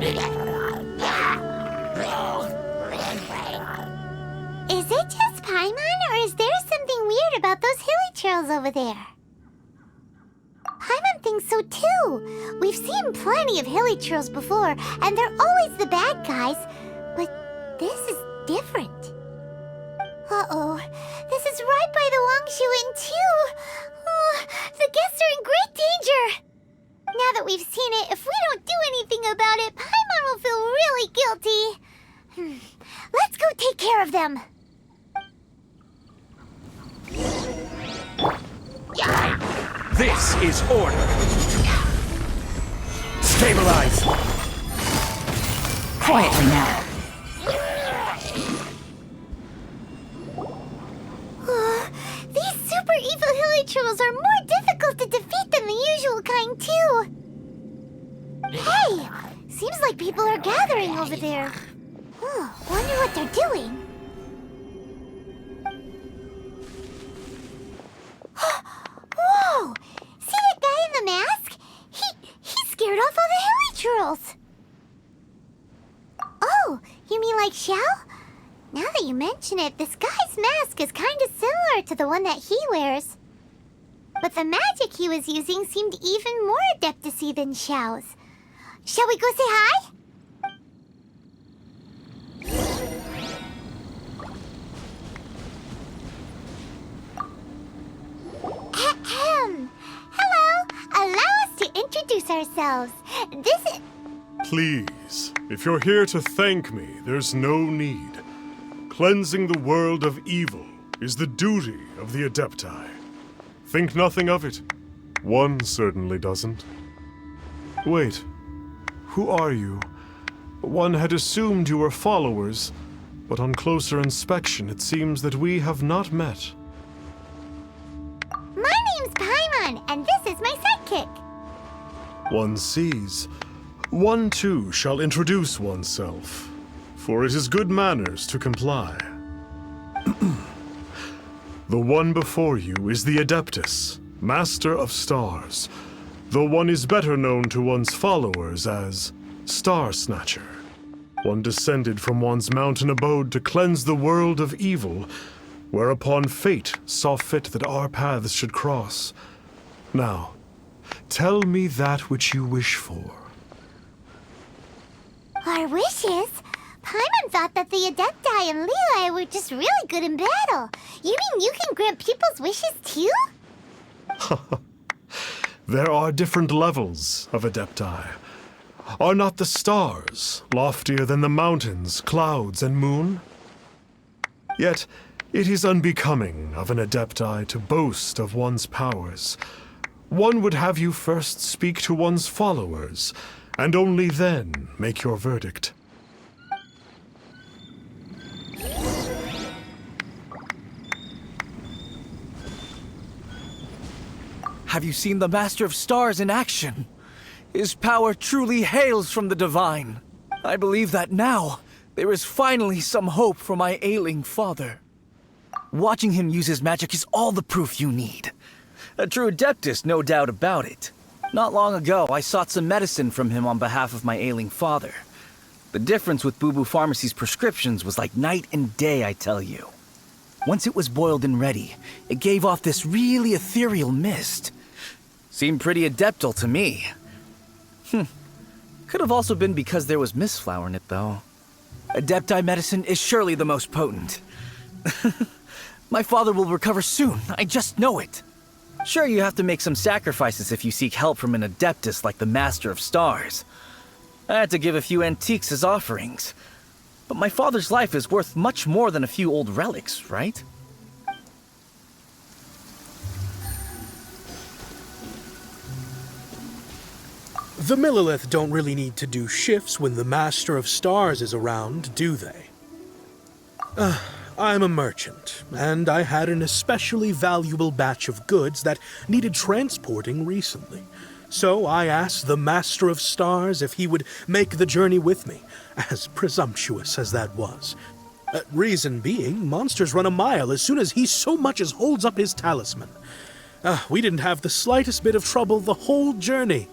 Is it just Paimon, or is there something weird about those hilly trails over there? Paimon thinks so too. We've seen plenty of hilly trails before, and they're always the bad guys. But this is different. Uh-oh. This is right by the Wangshu Inn too. Oh, the guests are in great danger. Now that we've seen it, if we don't do anything about it, Paimon will feel really guilty. Let's go take care of them. This is order. Stabilize. Quietly now. These super evil hilly trolls are more difficult to defeat than the usual kind, too. Hey! Seems like people are gathering over there. Wonder what they're doing. Whoa! See that guy in the mask? He scared off all the hilly trolls. Oh, you mean like Xiao? Now that you mention it, this guy's mask is kind of similar to the one that he wears. But the magic he was using seemed even more adeptacy than Xiao's. Shall we go say hi? Ahem. Hello. Allow us to introduce ourselves. This is... Please, if you're here to thank me, there's no need. Cleansing the world of evil is the duty of the Adepti. Think nothing of it. One certainly doesn't. Wait, who are you? One had assumed you were followers, but on closer inspection it seems that we have not met. My name's Paimon, and this is my sidekick. One sees. One too shall introduce oneself, for it is good manners to comply. The one before you is the Adeptus, Master of Stars, though one is better known to one's followers as Star Snatcher. One descended from one's mountain abode to cleanse the world of evil, whereupon fate saw fit that our paths should cross. Now, tell me that which you wish for. Our wishes? Paimon thought that the Adepti and Leela were just really good in battle. You mean you can grant people's wishes too? There are different levels of Adepti. Are not the stars loftier than the mountains, clouds, and moon? Yet, it is unbecoming of an Adepti to boast of one's powers. One would have you first speak to one's followers, and only then make your verdict. Have you seen the Master of Stars in action? His power truly hails from the divine. I believe that now, there is finally some hope for my ailing father. Watching him use his magic is all the proof you need. A true Adeptus, no doubt about it. Not long ago, I sought some medicine from him on behalf of my ailing father. The difference with Boo Boo Pharmacy's prescriptions was like night and day, I tell you. Once it was boiled and ready, it gave off this really ethereal mist. Seemed pretty adeptal to me. Could have also been because there was mistflower in it, though. Adepti medicine is surely the most potent. My father will recover soon, I just know it. Sure, you have to make some sacrifices if you seek help from an Adeptus like the Master of Stars. I had to give a few antiques as offerings. But my father's life is worth much more than a few old relics, right? The Millilith don't really need to do shifts when the Master of Stars is around, do they? I'm a merchant, and I had an especially valuable batch of goods that needed transporting recently. So I asked the Master of Stars if he would make the journey with me, as presumptuous as that was. Reason being, monsters run a mile as soon as he so much as holds up his talisman. We didn't have the slightest bit of trouble the whole journey.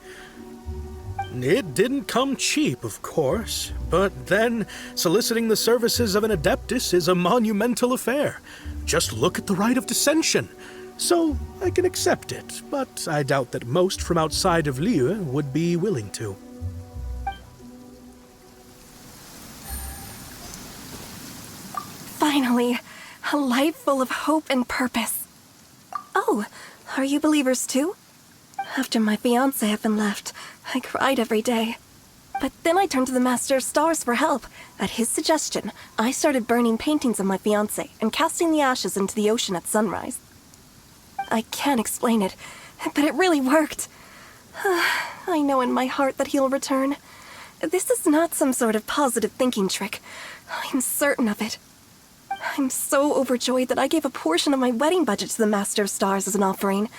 It didn't come cheap, of course, but then soliciting the services of an Adeptus is a monumental affair. Just look at the Rite of Dissension. So I can accept it, but I doubt that most from outside of Liyue would be willing to. Finally, a life full of hope and purpose. Oh, are you believers too? After my fiancé had been left, I cried every day. But then I turned to the Master of Stars for help. At his suggestion, I started burning paintings of my fiancé and casting the ashes into the ocean at sunrise. I can't explain it, but it really worked. I know in my heart that he'll return. This is not some sort of positive thinking trick. I'm certain of it. I'm so overjoyed that I gave a portion of my wedding budget to the Master of Stars as an offering.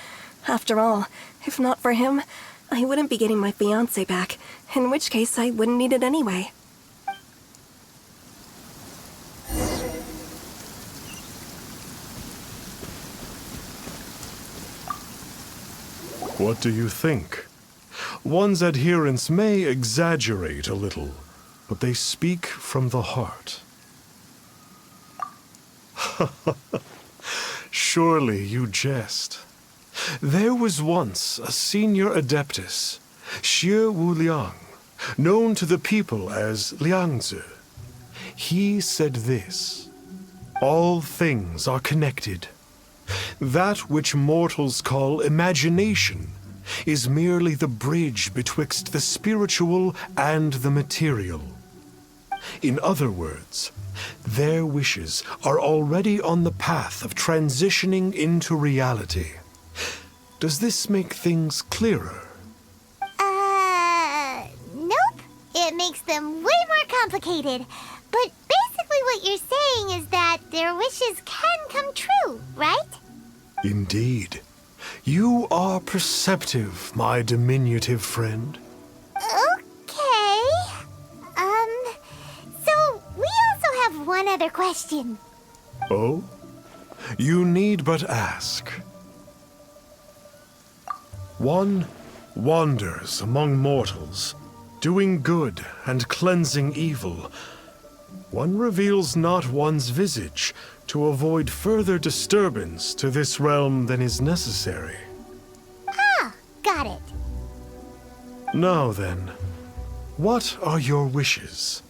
After all, if not for him, I wouldn't be getting my fiancé back, in which case I wouldn't need it anyway. What do you think? One's adherents may exaggerate a little, but they speak from the heart. Surely you jest. There was once a senior Adeptus, Xie Wuliang, known to the people as Liangzi. He said this: all things are connected. That which mortals call imagination is merely the bridge betwixt the spiritual and the material. In other words, their wishes are already on the path of transitioning into reality. Does this make things clearer? Nope. It makes them way more complicated. But basically what you're saying is that their wishes can come true, right? Indeed. You are perceptive, my diminutive friend. Okay. So we also have one other question. Oh? You need but ask. One wanders among mortals, doing good and cleansing evil. One reveals not one's visage to avoid further disturbance to this realm than is necessary. Ah, got it. Now then, what are your wishes?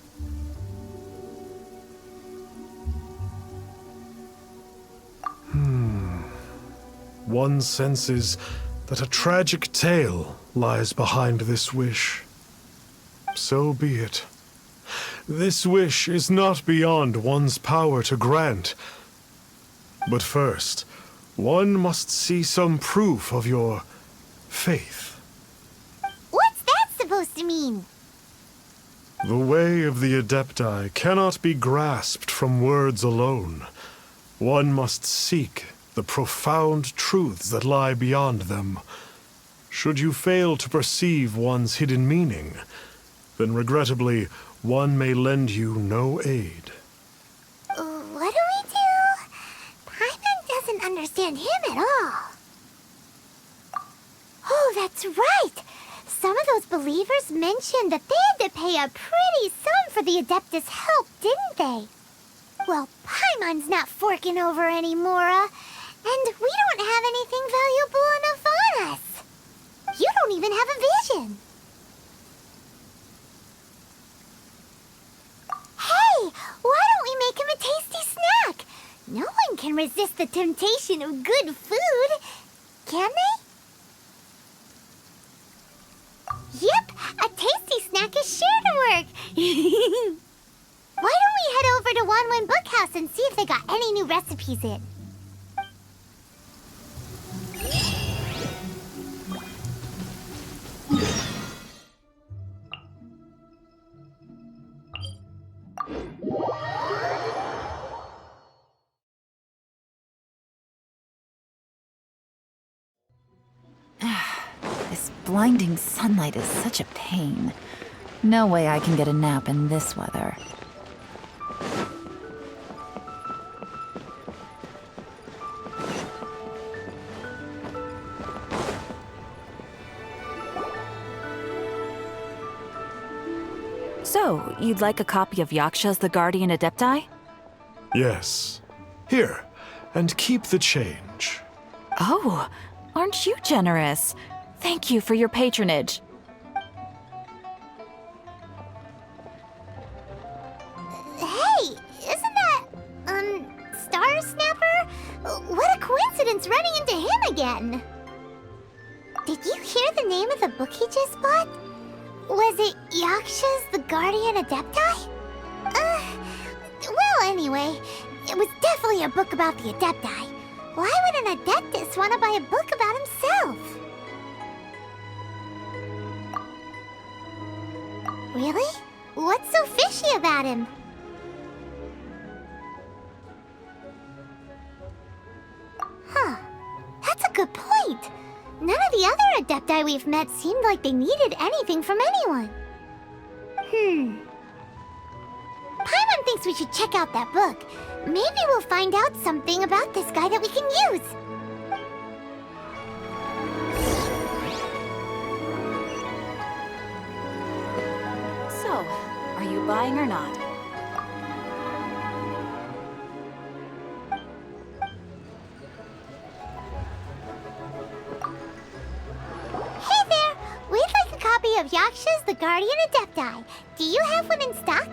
One senses that a tragic tale lies behind this wish. So be it. This wish is not beyond one's power to grant. But first, one must see some proof of your faith. What's that supposed to mean? The way of the Adepti cannot be grasped from words alone. One must seek the profound truths that lie beyond them. Should you fail to perceive one's hidden meaning, then regrettably, one may lend you no aid. What do we do? Paimon doesn't understand him at all. Oh, that's right! Some of those believers mentioned that they had to pay a pretty sum for the Adeptus' help, didn't they? Well, Paimon's not forking over anymore, and we don't have anything valuable enough on us. You don't even have a vision. Hey, why don't we make him a tasty snack? No one can resist the temptation of good food, can they? Yep, a tasty snack is sure to work. Why don't we head over to Wanwen Bookhouse and see if they got any new recipes in? This blinding sunlight is such a pain. No way I can get a nap in this weather. So, you'd like a copy of Yaksha's The Guardian Adepti? Yes. Here, and keep the change. Oh, aren't you generous? Thank you for your patronage. Hey, isn't that, Star Snapper? What a coincidence running into him again. Did you hear the name of the book he just bought? Was it Yaksha's The Guardian Adepti? Well, anyway, it was definitely a book about the Adepti. Why would an Adeptus want to buy a book about himself? Really? What's so fishy about him? Huh. That's a good point. None of the other Adepti we've met seemed like they needed anything from anyone. Paimon thinks we should check out that book. Maybe we'll find out something about this guy that we can use. So, are you buying or not? Hey there! We'd like a copy of Yaksha's The Guardian Adepti. Do you have one in stock?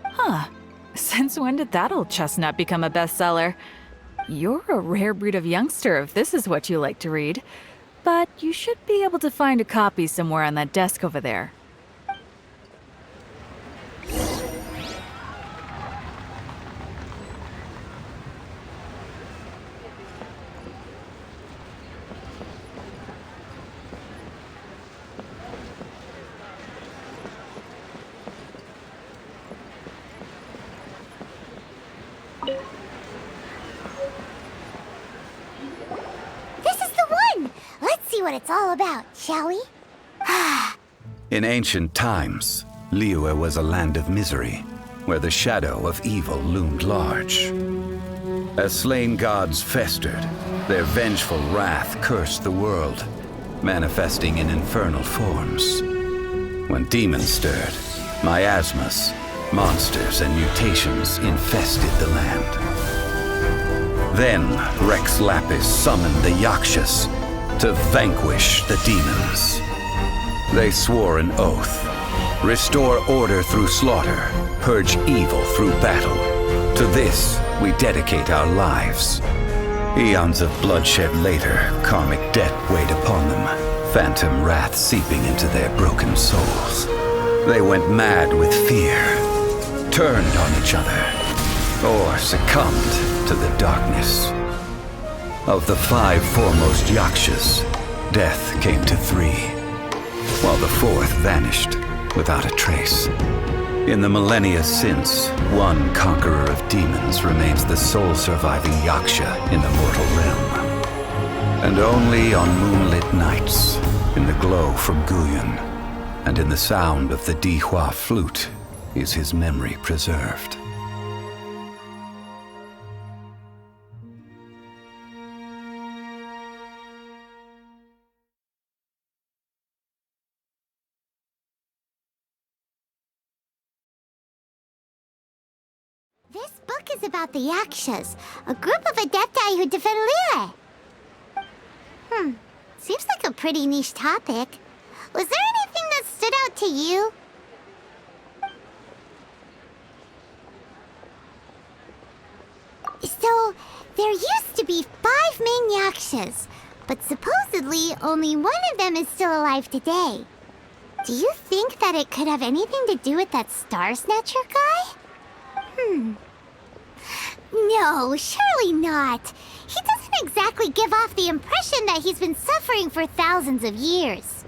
Huh. Since when did that old chestnut become a bestseller? You're a rare breed of youngster if this is what you like to read. But you should be able to find a copy somewhere on that desk over there. This is the one! Let's see what it's all about, shall we? In ancient times, Liyue was a land of misery, where the shadow of evil loomed large. As slain gods festered, their vengeful wrath cursed the world, manifesting in infernal forms. When demons stirred, miasmas, monsters, and mutations infested the land. Then Rex Lapis summoned the Yakshas to vanquish the demons. They swore an oath: restore order through slaughter, purge evil through battle. To this, we dedicate our lives. Eons of bloodshed later, karmic debt weighed upon them, phantom wrath seeping into their broken souls. They went mad with fear, turned on each other, or succumbed to the darkness. Of the 5 foremost Yakshas, death came to 3, while the 4th vanished without a trace. In the millennia since, one conqueror of demons remains the sole surviving Yaksha in the mortal realm. And only on moonlit nights, in the glow from Guyon, and in the sound of the Dihua flute, is his memory preserved. This book is about the Yakshas, a group of Adepti who defend Liyue. Seems like a pretty niche topic. Was there anything that stood out to you? So, there used to be 5 main Yakshas, but supposedly only one of them is still alive today. Do you think that it could have anything to do with that Star Snatcher guy? No, surely not. He doesn't exactly give off the impression that he's been suffering for thousands of years.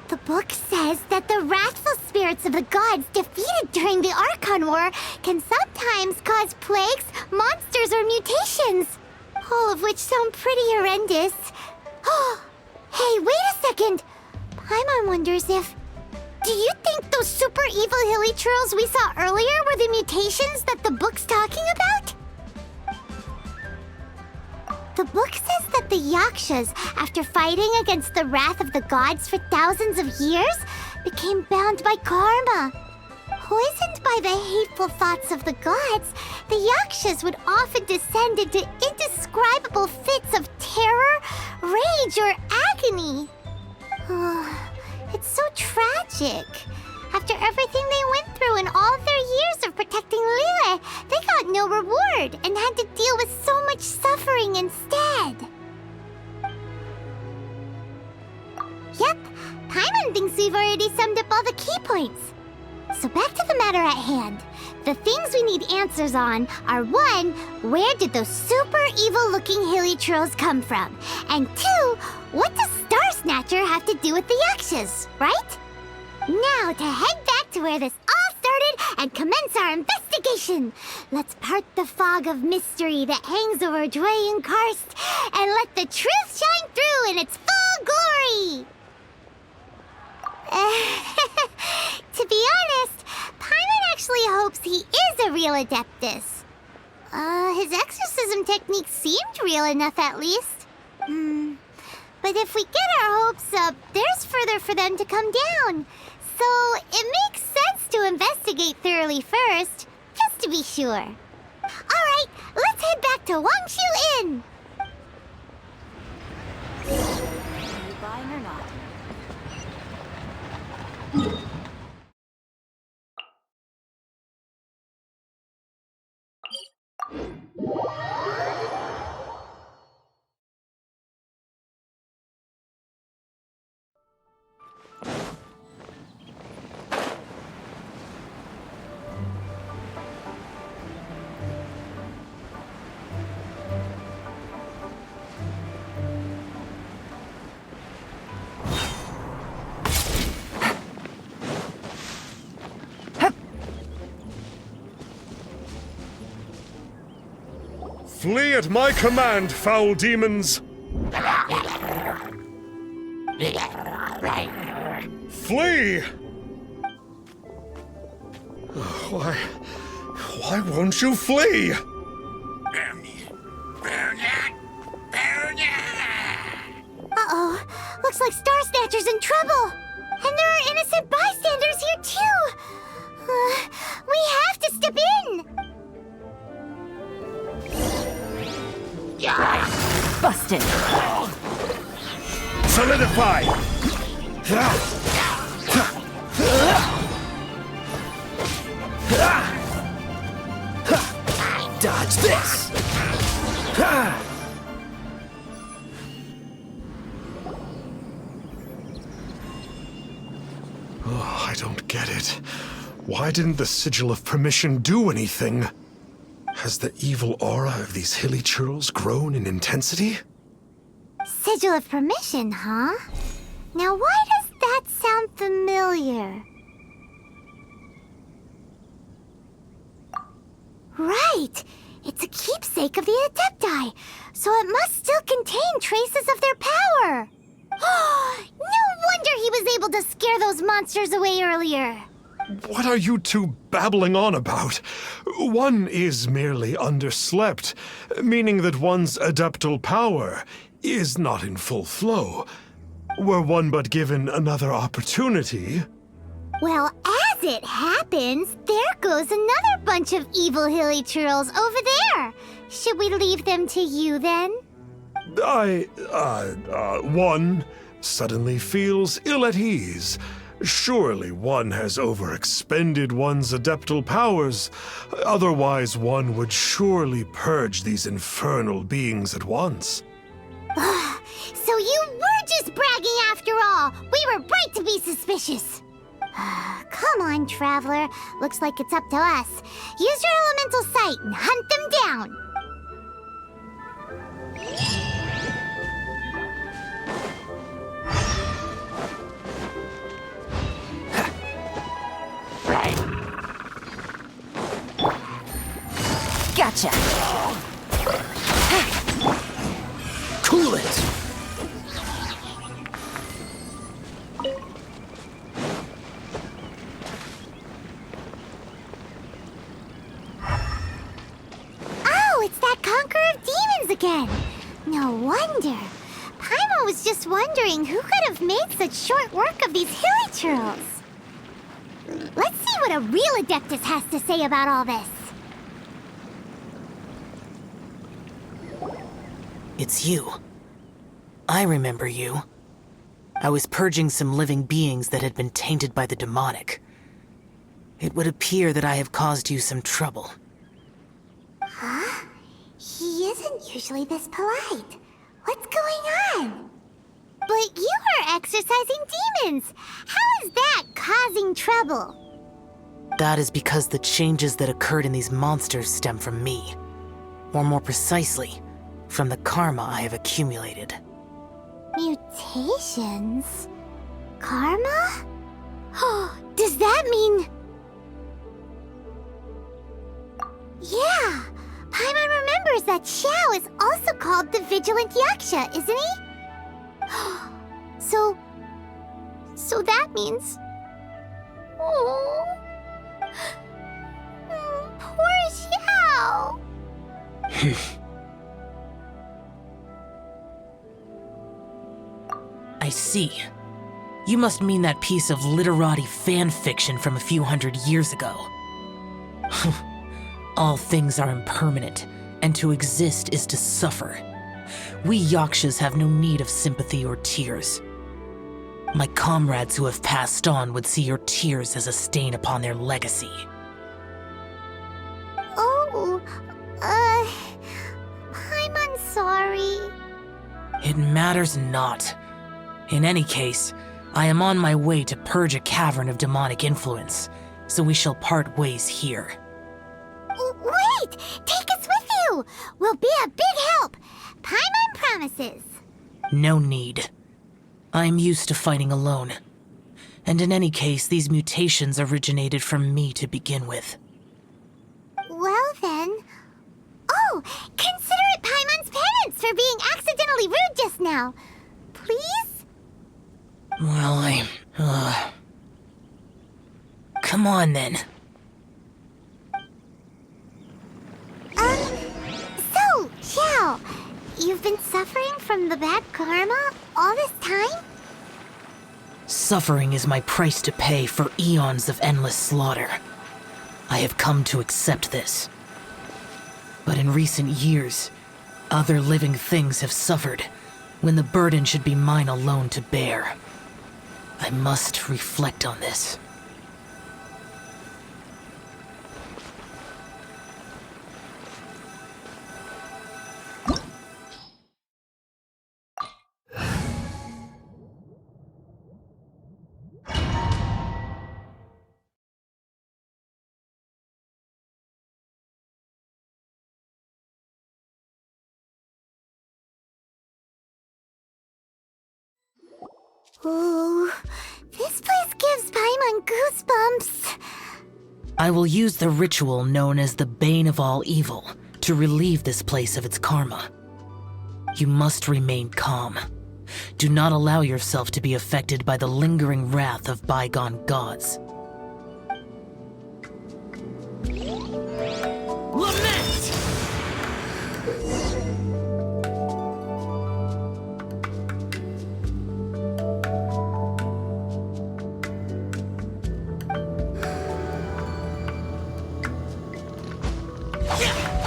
The book says that the wrathful spirits of the gods defeated during the Archon War can sometimes cause plagues, monsters, or mutations. All of which sound pretty horrendous. Oh, hey, wait a second. Paimon wonders if... Do you think those super evil hilly churls we saw earlier were the mutations that the book's talking about? The book says that the Yakshas, after fighting against the wrath of the gods for thousands of years, became bound by karma. Poisoned by the hateful thoughts of the gods, the Yakshas would often descend into indescribable fits of terror, rage, or agony. It's so tragic. After everything they went through in all their years of protecting Liyue, they got no reward and had to deal with so much suffering instead. Yep, Paimon thinks we've already summed up all the key points. So back to the matter at hand. The things we need answers on are 1, where did those super evil-looking hilichurls come from? And 2, what does Star Snatcher have to do with the Yakshas, right? Now to head back to where this all started and commence our investigation. Let's part the fog of mystery that hangs over Dway and Karst and let the truth shine through in its full glory. To be honest, Paimon actually hopes he is a real Adeptus. His exorcism technique seemed real enough at least. But if we get our hopes up, there's further for them to come down. So it makes sense to investigate thoroughly first, just to be sure. Alright, let's head back to Wangshu Inn! Are you buying or not? Flee at my command, foul demons! Flee! Why won't you flee? Uh-oh, looks like Star Snatcher's in trouble. And there are innocent bystanders here too. We have to step in. Busted! Solidify! Dodge this! Oh, I don't get it. Why didn't the Sigil of Permission do anything? Has the evil aura of these hilichurls grown in intensity? Sigil of Permission, huh? Now why does that sound familiar? Right! It's a keepsake of the Adepti, so it must still contain traces of their power! No wonder he was able to scare those monsters away earlier! What are you two babbling on about? One is merely underslept, meaning that one's adeptal power is not in full flow. Were one but given another opportunity... Well, as it happens, there goes another bunch of evil hilichurls over there. Should we leave them to you then? One suddenly feels ill at ease. Surely one has overexpended one's adeptal powers. Otherwise, one would surely purge these infernal beings at once. So you were just bragging after all. We were right to be suspicious. Come on, Traveler. Looks like it's up to us. Use your elemental sight and hunt them down. Gotcha! Cool it! Oh, it's that Conqueror of Demons again. No No wonder. Paimon was just wondering who could have made such short work of these hilichurls. Let's see what a real Adeptus has to say about all this. It's you. I remember you. I was purging some living beings that had been tainted by the demonic. It would appear that I have caused you some trouble. Huh? He isn't usually this polite. What's going on? But you are exorcising demons! How is that causing trouble? That is because the changes that occurred in these monsters stem from me. Or more precisely, from the karma I have accumulated. Mutations? Karma? Does that mean... Yeah! Paimon remembers that Xiao is also called the Vigilant Yaksha, isn't he? So that means... Oh... Poor Xiao! I see. You must mean that piece of literati fan fiction from a few hundred years ago. All things are impermanent, and to exist is to suffer. We Yakshas have no need of sympathy or tears. My comrades who have passed on would see your tears as a stain upon their legacy. Oh, I'm sorry. It matters not. In any case, I am on my way to purge a cavern of demonic influence, so we shall part ways here. Wait! Take us with you! We'll be a big help! Paimon promises! No need. I am used to fighting alone. And in any case, these mutations originated from me to begin with. Well then... Oh! Consider it Paimon's penance for being accidentally rude just now! Please? Well, Come on then. So, Xiao, you've been suffering from the bad karma all this time? Suffering is my price to pay for eons of endless slaughter. I have come to accept this. But in recent years, other living things have suffered, when the burden should be mine alone to bear. I must reflect on this. Ooh, this place gives Paimon goosebumps. I will use the ritual known as the Bane of All Evil to relieve this place of its karma. You must remain calm. Do not allow yourself to be affected by the lingering wrath of bygone gods. Lament!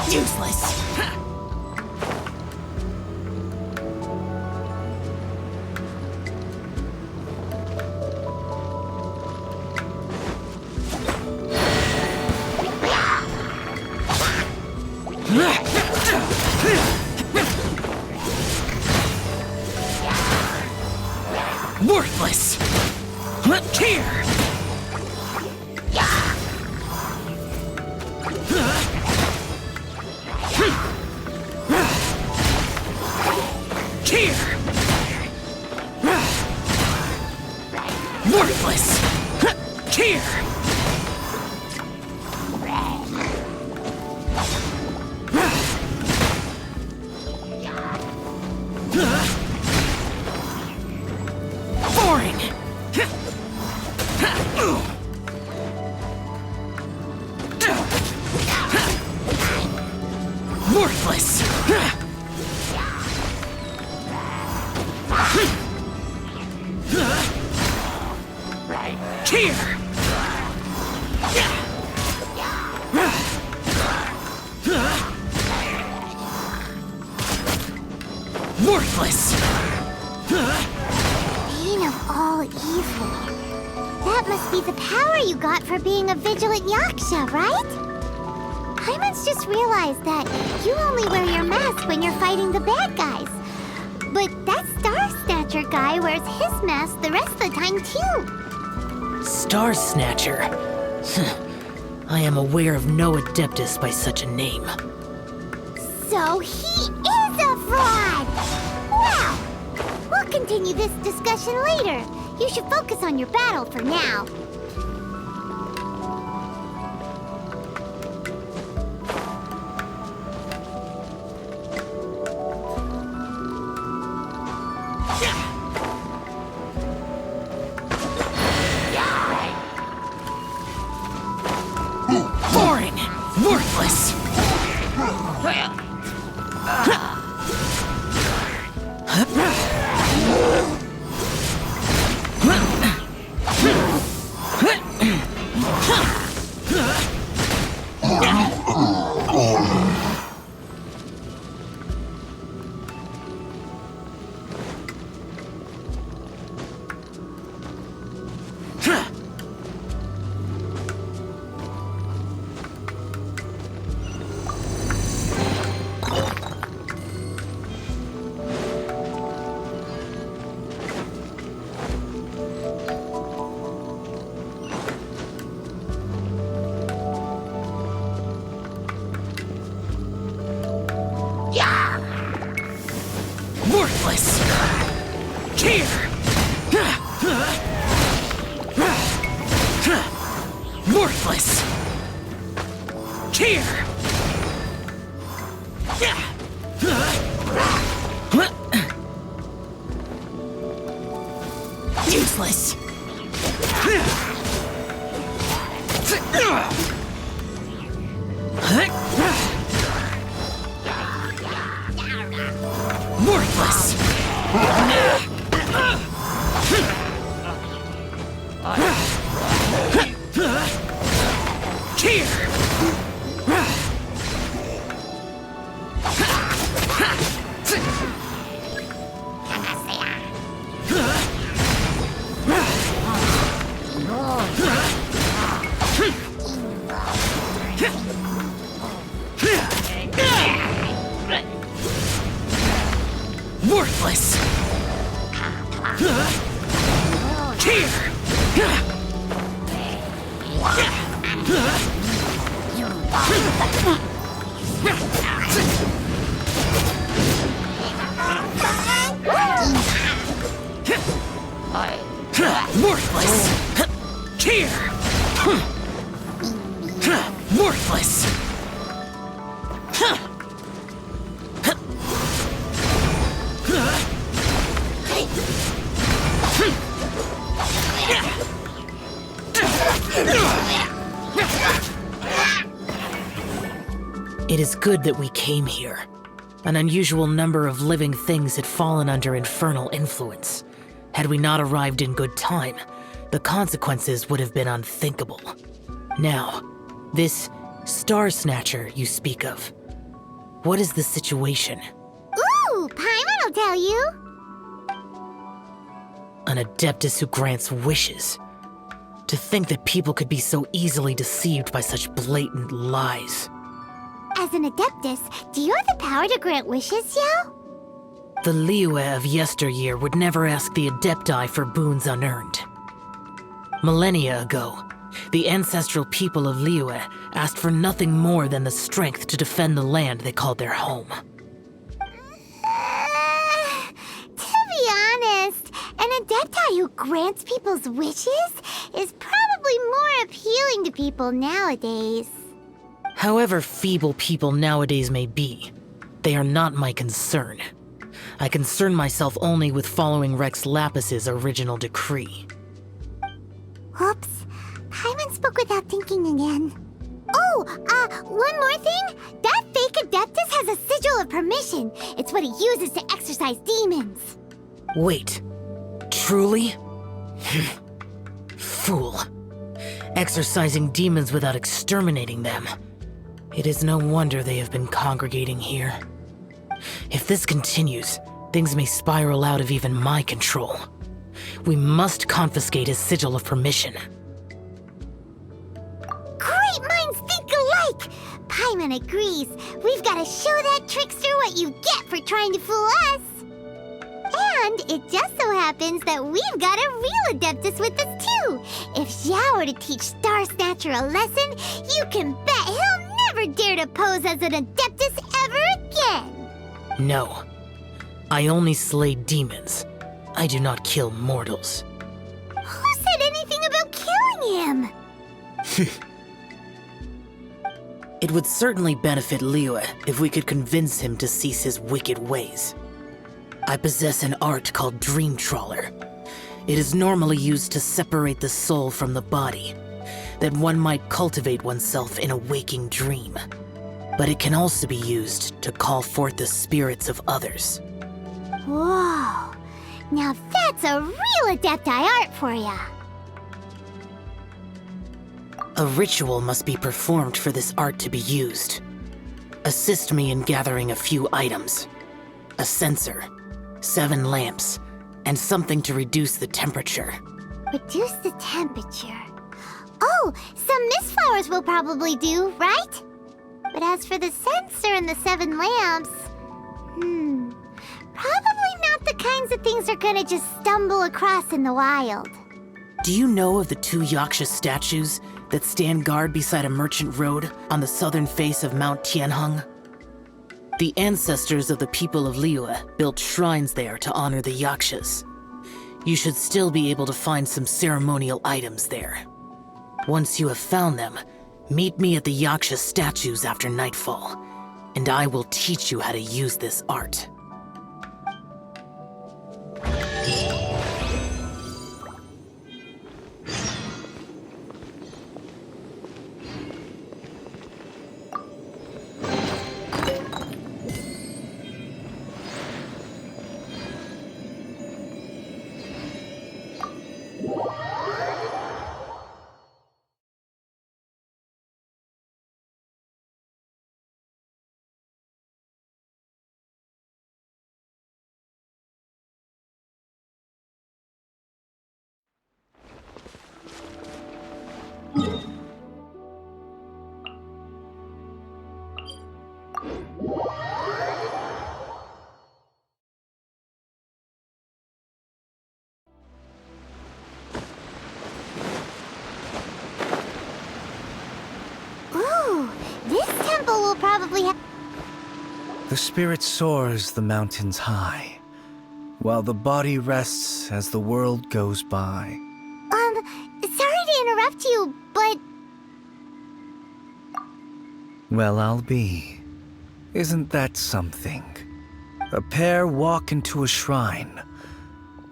Useless! Worthless! Here! Here! Worthless! Here! Boring! Worthless! Here! Worthless! Bane of all evil. That must be the power you got for being a vigilant yaksha, right? Paimon's just realized that you only wear your mask when you're fighting the bad guys. But that Star Snatcher guy wears his mask the rest of the time, too. Star Snatcher? I am aware of no Adeptus by such a name. So he is a fraud! Well, we'll continue this discussion later. You should focus on your battle for now. Boring! Worthless! Worthless! Here! Worthless! Here! Useless! Worthless! Here! Worthless! Here! Worthless! Here! Worthless! It is good that we came here. An unusual number of living things had fallen under infernal influence. Had we not arrived in good time, the consequences would have been unthinkable. Now, this Star Snatcher you speak of, what is the situation? Ooh, Paimon will tell you. An Adeptus who grants wishes. To think that people could be so easily deceived by such blatant lies. As an Adeptus, do you have the power to grant wishes, Xiao? The Liyue of yesteryear would never ask the Adepti for boons unearned. Millennia ago, the ancestral people of Liyue asked for nothing more than the strength to defend the land they called their home. To be honest, an Adepti who grants people's wishes is probably more appealing to people nowadays. However feeble people nowadays may be, they are not my concern. I concern myself only with following Rex Lapus's original decree. Oops. Paimon spoke without thinking again. Oh, one more thing. That fake Adeptus has a sigil of permission. It's what he uses to exorcise demons. Wait, truly? fool. Exorcising demons without exterminating them. It is no wonder they have been congregating here. If this continues, things may spiral out of even my control. We must confiscate his sigil of permission. Great minds think alike! Paimon agrees. We've got to show that trickster what you get for trying to fool us. And it just so happens that we've got a real Adeptus with us too. If Xiao were to teach Star Snatcher a lesson, you can bet he'll never dare to pose as an Adeptus ever again. No. I only slay demons. I do not kill mortals. Who said anything about killing him? It would certainly benefit Liyue if we could convince him to cease his wicked ways. I possess an art called Dream Trawler. It is normally used to separate the soul from the body, that one might cultivate oneself in a waking dream. But it can also be used to call forth the spirits of others. Whoa. Now that's a real Adepti art for ya. A ritual must be performed for this art to be used. Assist me in gathering a few items. A censer, 7 lamps, and something to reduce the temperature. Reduce the temperature. Oh, some mist flowers will probably do, right? But as for the censer and the 7 lamps, probably not the kinds of things they're gonna just stumble across in the wild. Do you know of the 2 Yaksha statues that stand guard beside a merchant road on the southern face of Mount Tianheng? The ancestors of the people of Liyue built shrines there to honor the Yakshas. You should still be able to find some ceremonial items there. Once you have found them, meet me at the Yaksha statues after nightfall, and I will teach you how to use this art. Ooh, this temple will probably have... The spirit soars the mountains high, while the body rests as the world goes by. Sorry to interrupt you, but... Well, I'll be. Isn't that something? A pair walk into a shrine,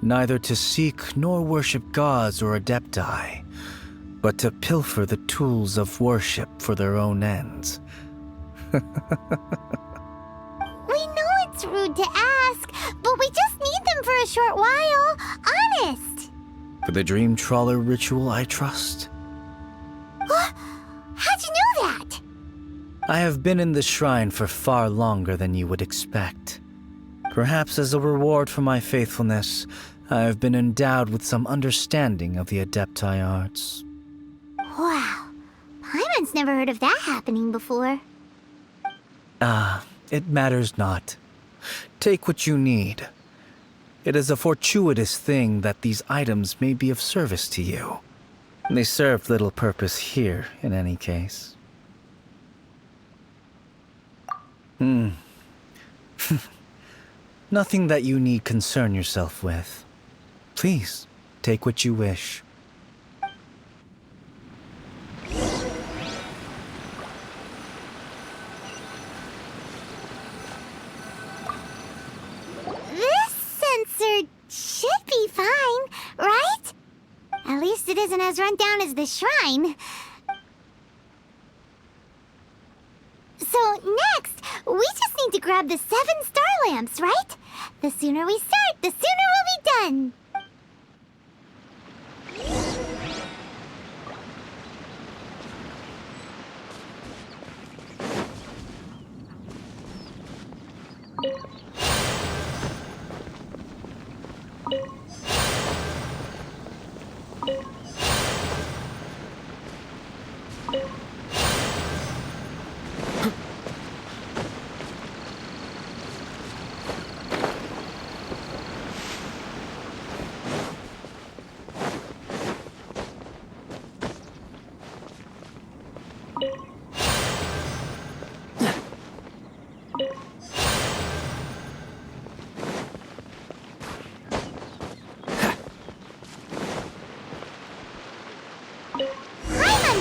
neither to seek nor worship gods or adepti, but to pilfer the tools of worship for their own ends. We know it's rude to ask, but we just need them for a short while. Honest. For the Dream Trawler ritual, I trust. How'd you know that? I have been in the shrine for far longer than you would expect. Perhaps as a reward for my faithfulness, I have been endowed with some understanding of the adepti arts. Wow. Paimon's never heard of that happening before. It matters not. Take what you need. It is a fortuitous thing that these items may be of service to you. They serve little purpose here, in any case. Nothing that you need concern yourself with. Please, take what you wish. This sensor should be fine, right? At least it isn't as run down as the shrine. So next, we just need to grab the 7 star lamps, right? The sooner we start, the sooner we'll be done.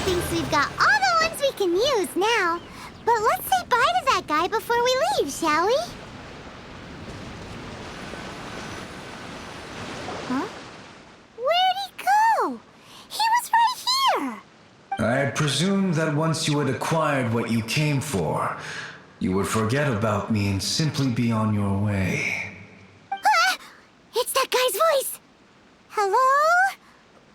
thinks we've got all the ones we can use now. But let's say bye to that guy before we leave, shall we? Huh? Where'd he go? He was right here! I had presumed that once you had acquired what you came for, you would forget about me and simply be on your way. Ah! It's that guy's voice! Hello?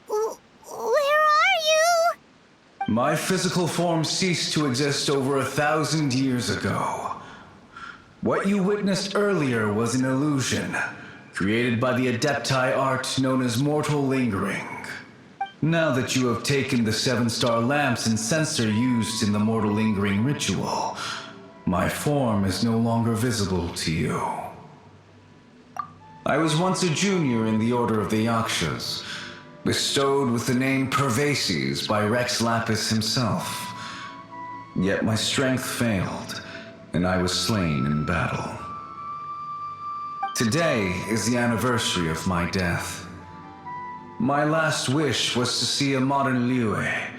Where are you? My physical form ceased to exist over 1,000 years ago. What you witnessed earlier was an illusion, created by the Adepti art known as mortal lingering. Now that you have taken the 7-star lamps and censer used in the mortal lingering ritual, my form is no longer visible to you. I was once a junior in the Order of the Yakshas, bestowed with the name Pervases by Rex Lapis himself. Yet my strength failed, and I was slain in battle. Today is the anniversary of my death. My last wish was to see a modern Liyue,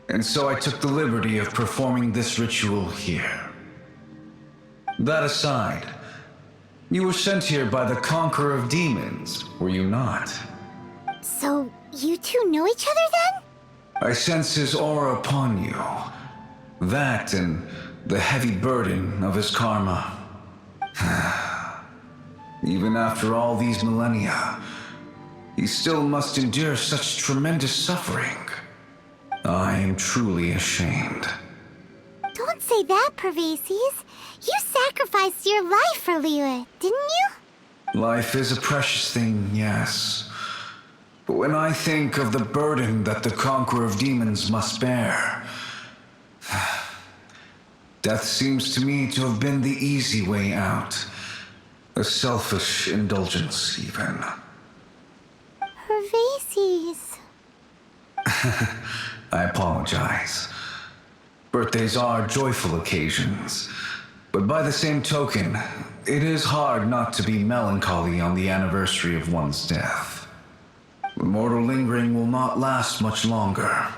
and so I took the liberty of performing this ritual here. That aside, you were sent here by the Conqueror of Demons, were you not? So, you two know each other then? I sense his aura upon you. That and the heavy burden of his karma. Even after all these millennia, he still must endure such tremendous suffering. I am truly ashamed. Don't say that, Pervases. You sacrificed your life for Liyue, didn't you? Life is a precious thing, yes. But when I think of the burden that the Conqueror of Demons must bear, death seems to me to have been the easy way out. A selfish indulgence, even. Pervases. I apologize. Birthdays are joyful occasions, but by the same token, it is hard not to be melancholy on the anniversary of one's death. The mortal lingering will not last much longer.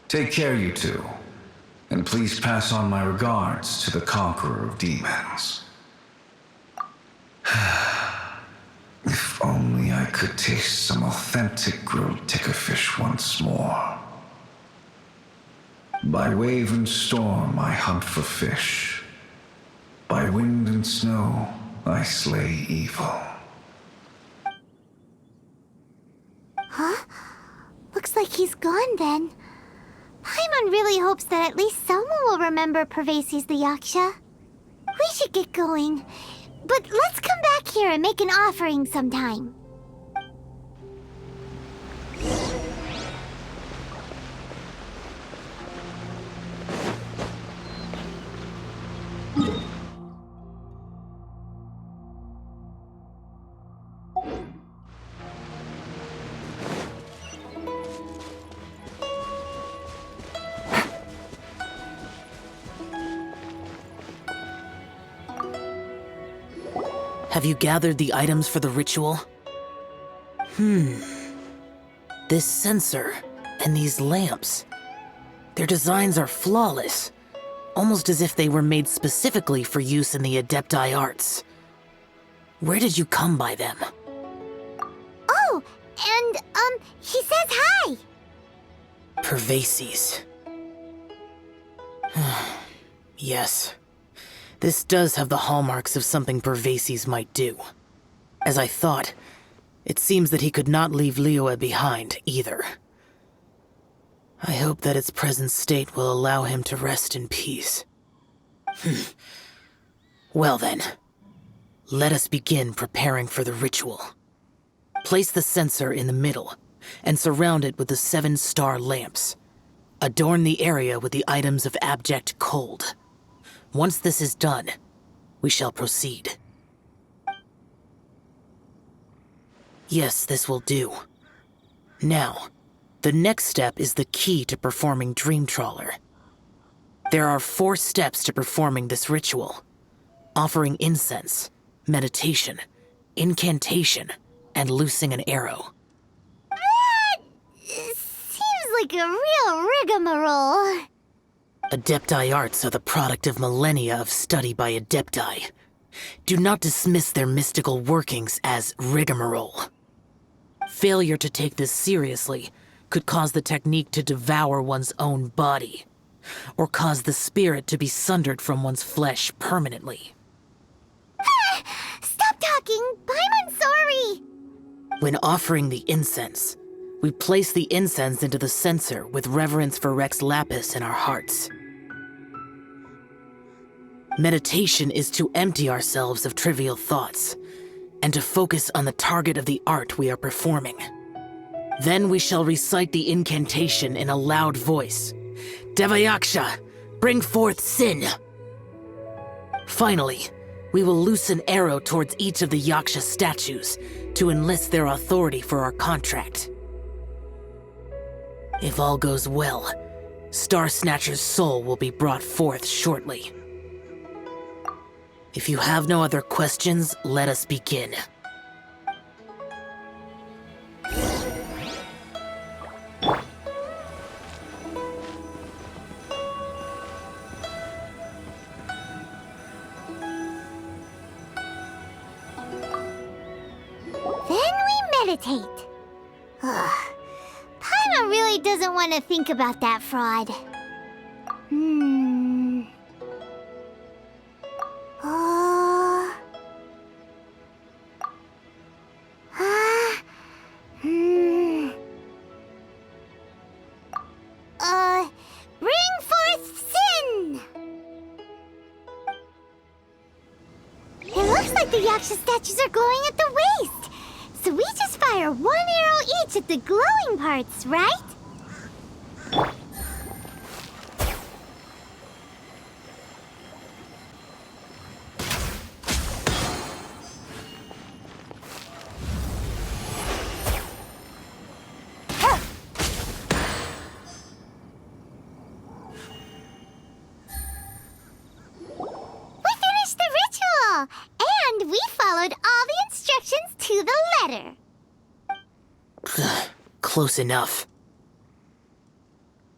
Take care, you two, and please pass on my regards to the Conqueror of Demons. If only I could taste some authentic grilled tickerfish once more. By wave and storm I hunt for fish. By wind and snow I slay evil. Huh? Looks like he's gone then. Paimon really hopes that at least someone will remember Pervases the Yaksha. We should get going. But let's come back here and make an offering sometime. Have you gathered the items for the ritual? This censer and these lamps. Their designs are flawless, almost as if they were made specifically for use in the Adepti arts. Where did you come by them? Oh, and, he says hi! Pervases. Yes. This does have the hallmarks of something Pervases might do. As I thought, it seems that he could not leave Liyue behind, either. I hope that its present state will allow him to rest in peace. Well then, let us begin preparing for the ritual. Place the censer in the middle, and surround it with the 7-star lamps. Adorn the area with the items of abject cold. Once this is done, we shall proceed. Yes, this will do. Now, the next step is the key to performing Dream Trawler. There are 4 steps to performing this ritual: offering incense, meditation, incantation, and loosing an arrow. That seems like like a real rigmarole. Adepti arts are the product of millennia of study by Adepti. Do not dismiss their mystical workings as rigmarole. Failure to take this seriously could cause the technique to devour one's own body, or cause the spirit to be sundered from one's flesh permanently. Stop talking! I'm sorry! When offering the incense, we place the incense into the censer with reverence for Rex Lapis in our hearts. Meditation is to empty ourselves of trivial thoughts, and to focus on the target of the art we are performing. Then we shall recite the incantation in a loud voice. Devayaksha, bring forth sin! Finally, we will loose an arrow towards each of the Yaksha statues to enlist their authority for our contract. If all goes well, Star Snatcher's soul will be brought forth shortly. If you have no other questions, let us begin. Then we meditate. Paimon really doesn't want to think about that fraud. Bring forth sin! It looks like the Yaksha statues are glowing at the waist. So we just fire one arrow each at the glowing parts, right? And we followed all the instructions to the letter. Close enough.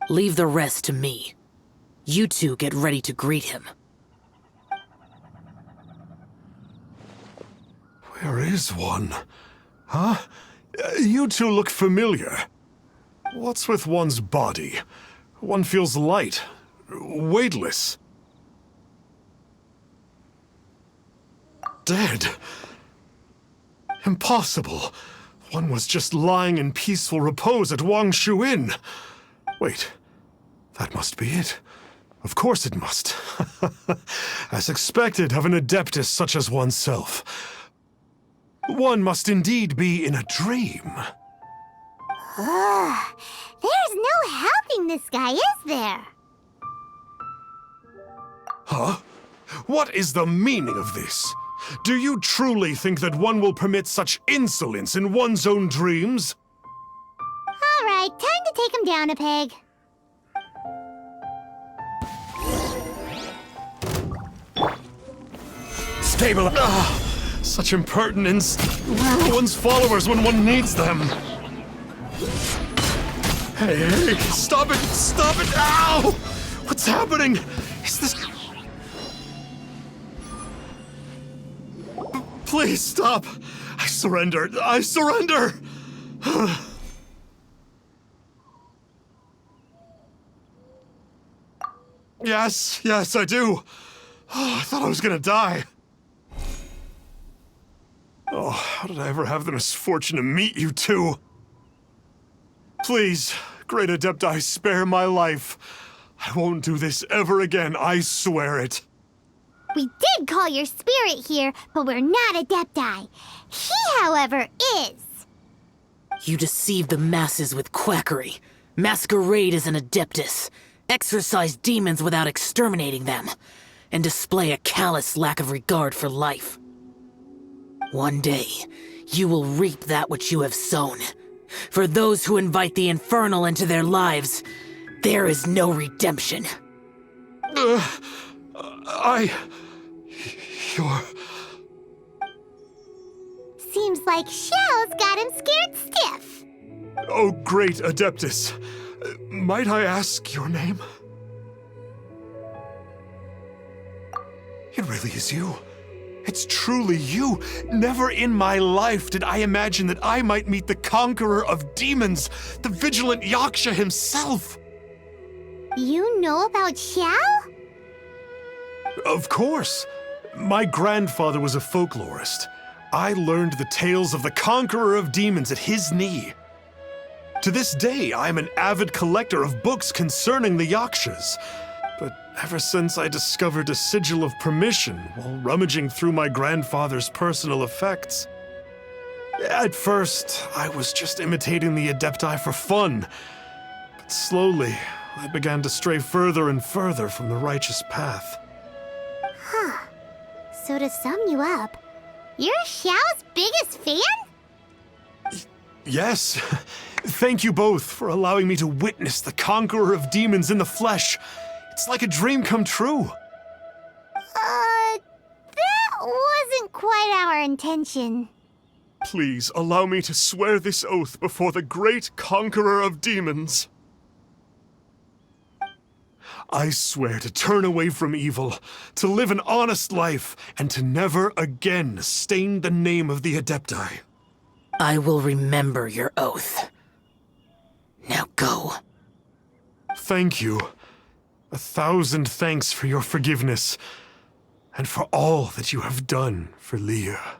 Leave the rest to me. You two get ready to greet him. Where is one? Huh? You two look familiar. What's with one's body? One feels light, weightless. Dead. Impossible. One was just lying in peaceful repose at Wangshu Inn. Wait, that must be it. Of course it must. As expected of an adeptus such as oneself. One must indeed be in a dream. There's no helping this guy, is there? Huh? What is the meaning of this? Do you truly think that one will permit such insolence in one's own dreams? All right, time to take him down a peg. Stable. Such impertinence. Where are one's followers when one needs them? Hey, stop it! Stop it! Ow! What's happening? Is this... Please stop! I surrender! I surrender! Yes, I do. Oh, I thought I was gonna die. Oh, how did I ever have the misfortune to meet you two? Please, Great Adepti, spare my life. I won't do this ever again, I swear it. We did call your spirit here, but we're not Adepti. He, however, is. You deceive the masses with quackery, masquerade as an adeptus, exorcise demons without exterminating them, and display a callous lack of regard for life. One day, you will reap that which you have sown. For those who invite the infernal into their lives, there is no redemption. You're... Seems like Xiao's got him scared stiff. Oh, great Adeptus. Might I ask your name? It really is you. It's truly you. Never in my life did I imagine that I might meet the conqueror of demons, the vigilant Yaksha himself. You know about Xiao? Of course. My grandfather was a folklorist. I learned the tales of the conqueror of demons at his knee. To this day, I am an avid collector of books concerning the Yakshas. But ever since I discovered a sigil of permission while rummaging through my grandfather's personal effects, at first, I was just imitating the Adepti for fun. But slowly, I began to stray further and further from the righteous path. Huh. So to sum you up, you're Xiao's biggest fan? Yes. Thank you both for allowing me to witness the conqueror of demons in the flesh. It's like a dream come true. That wasn't quite our intention. Please allow me to swear this oath before the great conqueror of demons. I swear to turn away from evil, to live an honest life, and to never again stain the name of the Adepti. I will remember your oath. Now go. Thank you. 1,000 thanks for your forgiveness, and for all that you have done for Leah.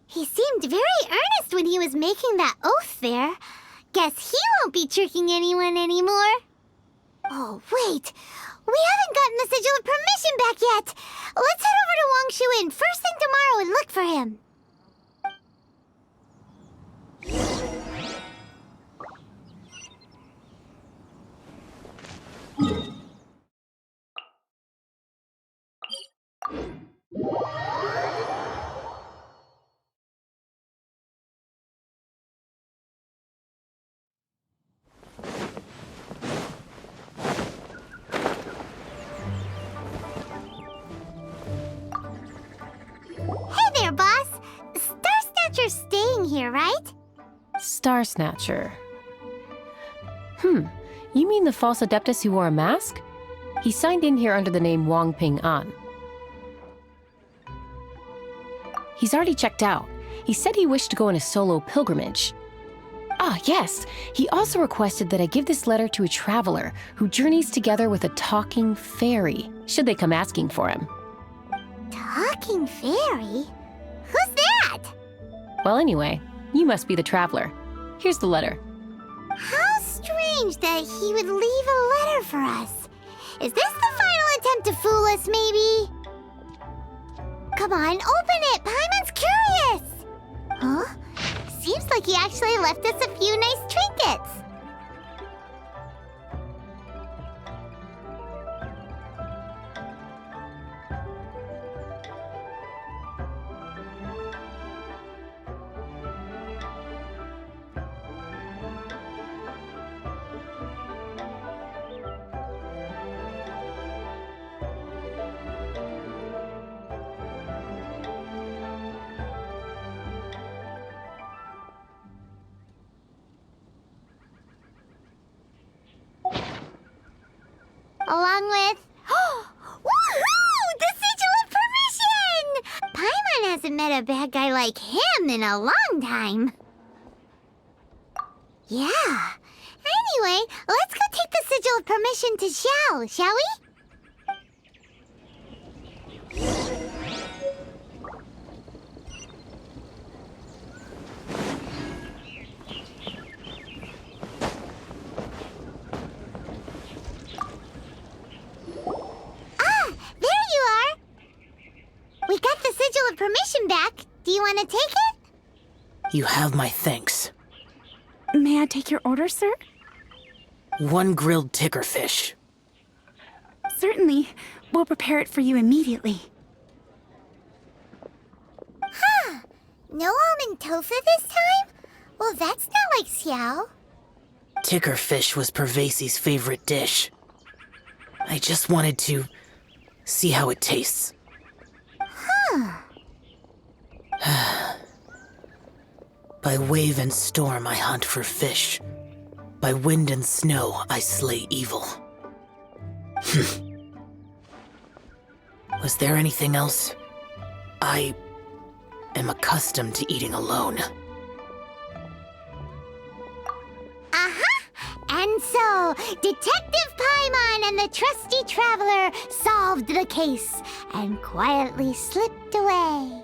He seemed very earnest when he was making that oath there. Guess he won't be tricking anyone anymore. Oh, wait. We haven't gotten the sigil of permission back yet. Let's head over to Wangshu Inn first thing tomorrow and look for him. Hey there, boss. Star Snatcher's staying here, right? Star Snatcher. You mean the false Adeptus who wore a mask? He signed in here under the name Wang Ping An. He's already checked out. He said he wished to go on a solo pilgrimage. Ah, yes. He also requested that I give this letter to a traveler who journeys together with a talking fairy, should they come asking for him. Talking fairy? Who's that? Well, anyway, you must be the traveler. Here's the letter. How strange that he would leave a letter for us. Is this the final attempt to fool us, maybe? Come on, open it! Paimon's curious! Huh? Seems like he actually left us a few nice trinkets. Along with... Woohoo! The sigil of permission! Paimon hasn't met a bad guy like him in a long time. Yeah. Anyway, let's go take the sigil of permission to Xiao, shall we? We got the sigil of permission back. Do you want to take it? You have my thanks. May I take your order, sir? 1 grilled ticker fish. Certainly. We'll prepare it for you immediately. Huh. No almond tofu this time? Well, that's not like Xiao. Ticker fish was Pervasi's favorite dish. I just wanted to see how it tastes. By wave and storm I hunt for fish. By wind and snow I slay evil. Was there anything else? I am accustomed to eating alone. And so, Detective Paimon and the trusty traveler solved the case and quietly slipped away.